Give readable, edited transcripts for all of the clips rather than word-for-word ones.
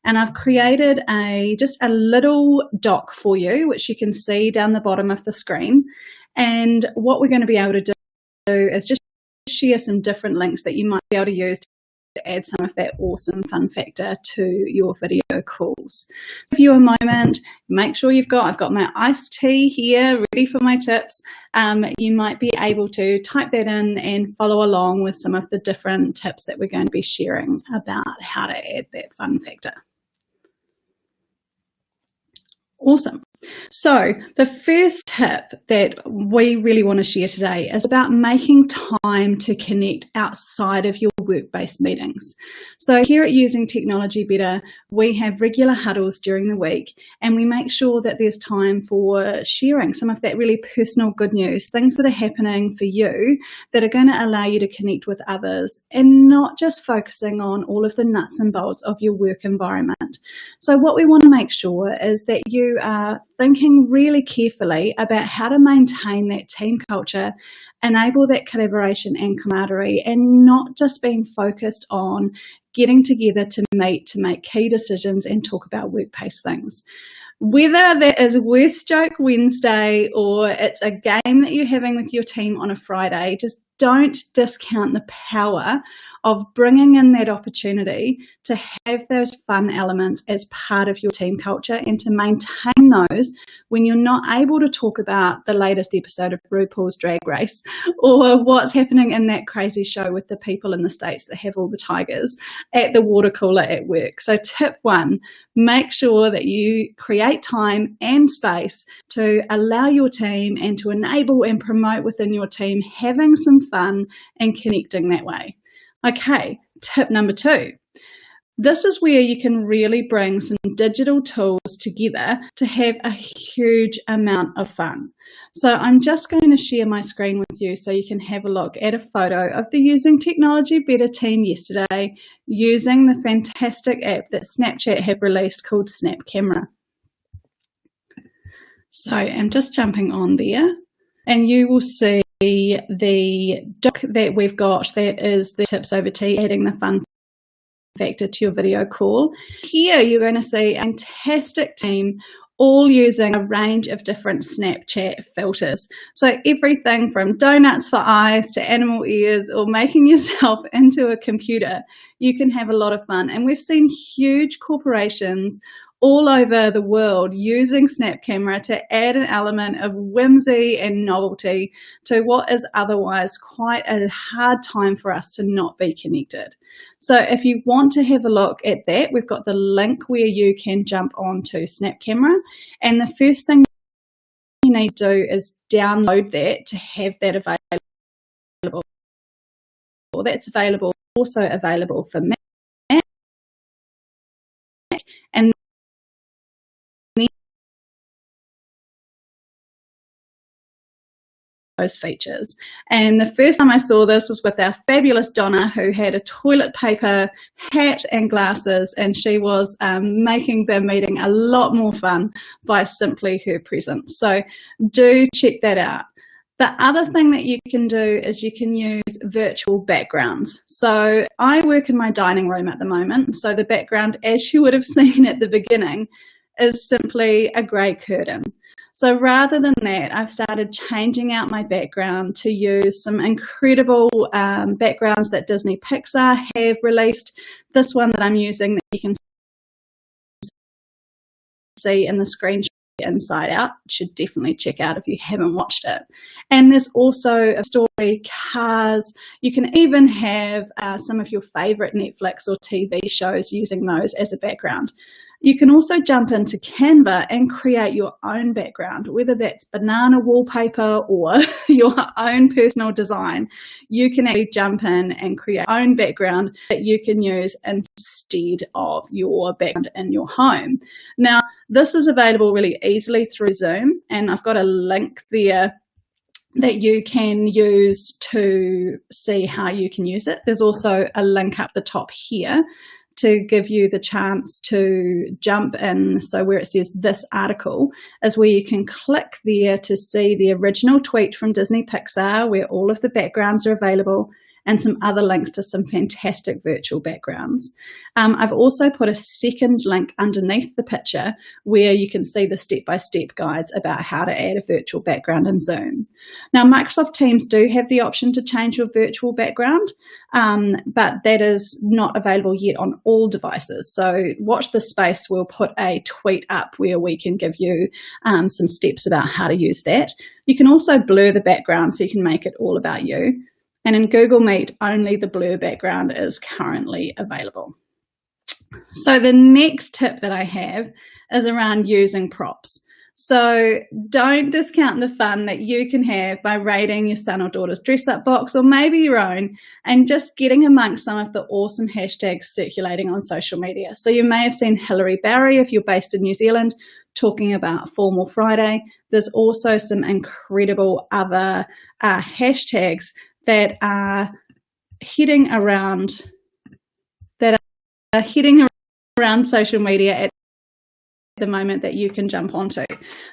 and I've created just a little doc for you, which you can see down the bottom of the screen. And what we're going to be able to do is just share some different links that you might be able to use to add some of that awesome fun factor to your video calls. So if you have a moment, make sure I've got my iced tea here ready for my tips. You might be able to type that in and follow along with some of the different tips that we're going to be sharing about how to add that fun factor. Awesome. So the first tip that we really want to share today is about making time to connect outside of your work-based meetings. So here at Using Technology Better, we have regular huddles during the week, and we make sure that there's time for sharing some of that really personal good news, things that are happening for you that are going to allow you to connect with others and not just focusing on all of the nuts and bolts of your work environment. So what we want to make sure is that you are thinking really carefully about how to maintain that team culture, enable that collaboration and camaraderie, and not just being focused on getting together to meet to make key decisions and talk about workplace things. Whether that is Worst Joke Wednesday or it's a game that you're having with your team on a Friday, just don't discount the power of bringing in that opportunity to have those fun elements as part of your team culture and to maintain those when you're not able to talk about the latest episode of RuPaul's Drag Race or what's happening in that crazy show with the people in the States that have all the tigers at the water cooler at work. So tip one, make sure that you create time and space to allow your team and to enable and promote within your team having some fun and connecting that way. Okay, tip number two. This is where you can really bring some digital tools together to have a huge amount of fun. So I'm just going to share my screen with you so you can have a look at a photo of the Using Technology Better team yesterday using the fantastic app that Snapchat have released called Snap Camera. So I'm just jumping on there and you will see the doc that we've got that is the tips over tea, adding the fun factor to your video call. Here you're going to see a fantastic team all using a range of different Snapchat filters. So everything from donuts for eyes to animal ears or making yourself into a computer, you can have a lot of fun. And we've seen huge corporations all over the world using Snap Camera to add an element of whimsy and novelty to what is otherwise quite a hard time for us to not be connected. So if you want to have a look at that, we've got the link where you can jump onto Snap Camera, and the first thing you need to do is download that to have that available. That's available, also available for Mac, and those features. And the first time I saw this was with our fabulous Donna, who had a toilet paper hat and glasses, and she was making the meeting a lot more fun by simply her presence. So do check that out. The other thing that you can do is you can use virtual backgrounds. So I work in my dining room at the moment. So the background, as you would have seen at the beginning, is simply a grey curtain. So rather than that, I've started changing out my background to use some incredible backgrounds that Disney Pixar have released. This one that I'm using that you can see in the screenshot Inside Out, should definitely check out if you haven't watched it. And there's also a story, Cars. You can even have some of your favorite Netflix or TV shows using those as a background. You can also jump into Canva and create your own background, whether that's banana wallpaper or your own personal design. You can actually jump in and create your own background that you can use instead of your background in your home. Now, this is available really easily through Zoom, and I've got a link there that you can use to see how you can use it. There's also a link up the top here to give you the chance to jump in. So where it says this article is where you can click there to see the original tweet from Disney Pixar where all of the backgrounds are available, and some other links to some fantastic virtual backgrounds. I've also put a second link underneath the picture where you can see the step-by-step guides about how to add a virtual background in Zoom. Now, Microsoft Teams do have the option to change your virtual background, but that is not available yet on all devices. So watch this space. We'll put a tweet up where we can give you some steps about how to use that. You can also blur the background so you can make it all about you. And in Google Meet, only the blur background is currently available. So the next tip that I have is around using props. So don't discount the fun that you can have by raiding your son or daughter's dress-up box, or maybe your own, and just getting amongst some of the awesome hashtags circulating on social media. So you may have seen Hilary Barry, if you're based in New Zealand, talking about Formal Friday. There's also some incredible other hashtags that are heading around social media at the moment that you can jump onto.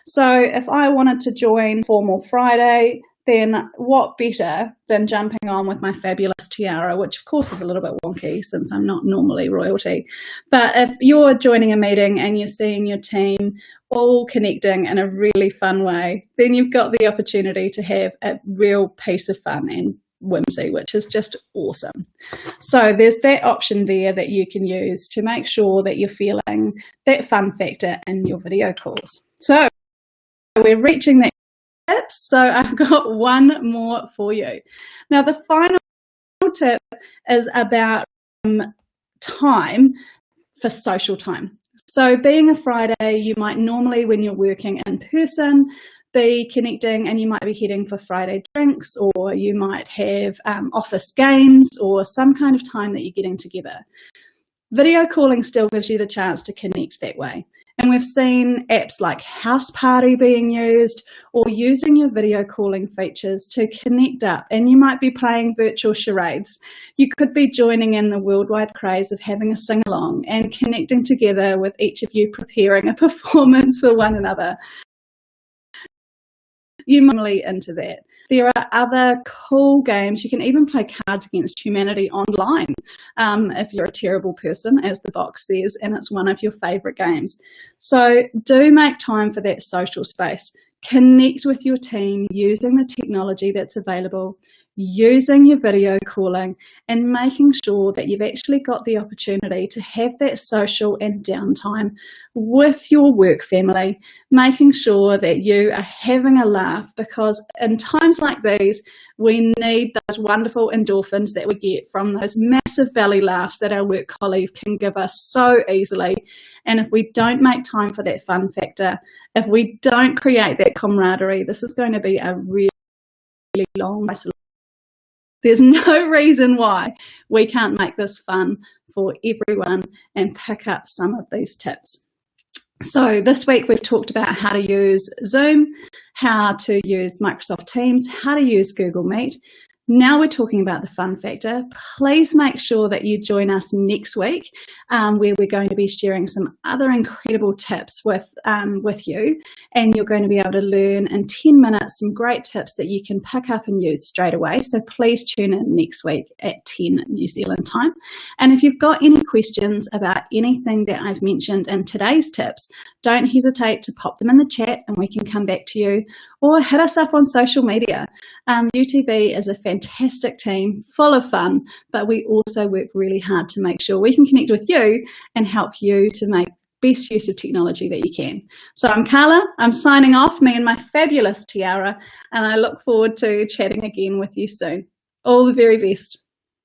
So if I wanted to join Formal Friday, then what better than jumping on with my fabulous tiara, which of course is a little bit wonky since I'm not normally royalty. But if you're joining a meeting and you're seeing your team all connecting in a really fun way, then you've got the opportunity to have a real piece of fun and whimsy, which is just awesome. So there's that option there that you can use to make sure that you're feeling that fun factor in your video calls. So we're reaching that tip, so I've got one more for you. Now the final tip is about time for social time. So being a Friday, you might normally, when you're working in person, be connecting, and you might be heading for Friday drinks, or you might have office games or some kind of time that you're getting together. Video calling still gives you the chance to connect that way. And we've seen apps like House Party being used, or using your video calling features to connect up, and you might be playing virtual charades. You could be joining in the worldwide craze of having a sing-along and connecting together with each of you preparing a performance for one another. You're normally into that. There are other cool games. You can even play Cards Against Humanity online if you're a terrible person, as the box says, and it's one of your favourite games. So do make time for that social space. Connect with your team using the technology that's available, using your video calling, and making sure that you've actually got the opportunity to have that social and downtime with your work family, making sure that you are having a laugh, because in times like these, we need those wonderful endorphins that we get from those massive belly laughs that our work colleagues can give us so easily. And if we don't make time for that fun factor, if we don't create that camaraderie, this is going to be a really long isolation. There's no reason why we can't make this fun for everyone and pick up some of these tips. So this week we've talked about how to use Zoom, how to use Microsoft Teams, how to use Google Meet. Now we're talking about the fun factor. Please make sure that you join us next week where we're going to be sharing some other incredible tips with you, and you're going to be able to learn in 10 minutes some great tips that you can pick up and use straight away. So please tune in next week at 10 New Zealand time. And if you've got any questions about anything that I've mentioned in today's tips, don't hesitate to pop them in the chat and we can come back to you, or hit us up on social media. UTB is a fantastic team, full of fun, but we also work really hard to make sure we can connect with you and help you to make best use of technology that you can. So I'm Carla, I'm signing off, me and my fabulous tiara, and I look forward to chatting again with you soon. All the very best.